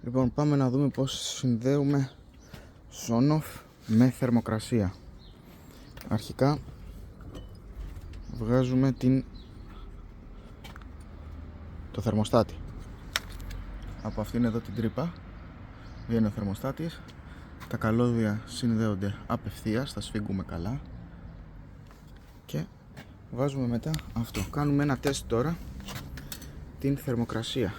Λοιπόν, πάμε να δούμε πώς συνδέουμε Sonoff με θερμοκρασία. Αρχικά βγάζουμε το θερμοστάτη. Από αυτήν εδώ την τρύπα βγαίνει ο θερμοστάτης. Τα καλώδια συνδέονται απευθείας, τα σφίγγουμε καλά και βάζουμε μετά αυτό. Κάνουμε ένα τεστ τώρα, την θερμοκρασία.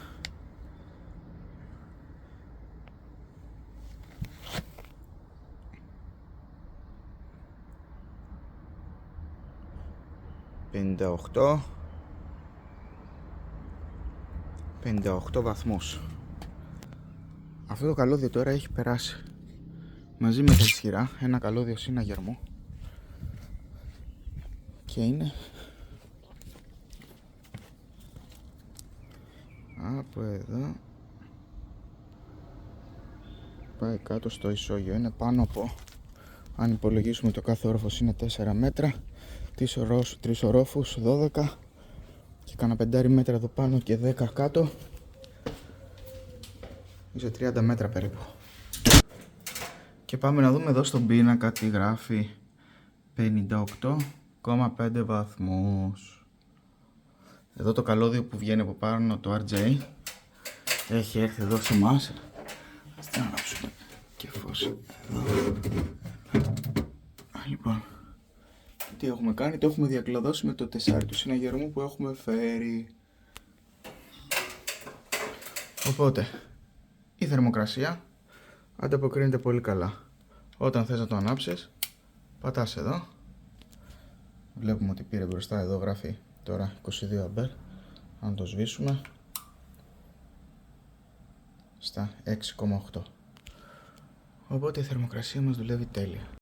«58 βαθμούς». Αυτό το καλώδιο τώρα έχει περάσει μαζί με τα ισχυρά ένα καλώδιο συναγερμό και είναι από εδώ, πάει κάτω στο ισόγειο. Είναι πάνω από, αν υπολογίσουμε το κάθε όροφος είναι 4 μέτρα, 3 ορόφους 12 και κάνα 5 μέτρα εδώ πάνω και 10 κάτω, είσαι 30 μέτρα περίπου. Και πάμε να δούμε εδώ στον πίνακα τι γράφει. 58,5 βαθμούς. Εδώ το καλώδιο που βγαίνει από πάνω, το RJ, έχει έρθει εδώ σε εμάς. Ας την ανάψουμε και φως εδώ. Λοιπόν, τι έχουμε κάνει, το έχουμε διακλαδώσει με το τεσσάρι του συναγερμού που έχουμε φέρει. Οπότε η θερμοκρασία ανταποκρίνεται πολύ καλά. Όταν θες να το ανάψεις, πατάς εδώ. Βλέπουμε ότι πήρε μπροστά, εδώ γράφει τώρα 22 αμπέρ. Αν το σβήσουμε, στα 6,8. Οπότε η θερμοκρασία μας δουλεύει τέλεια.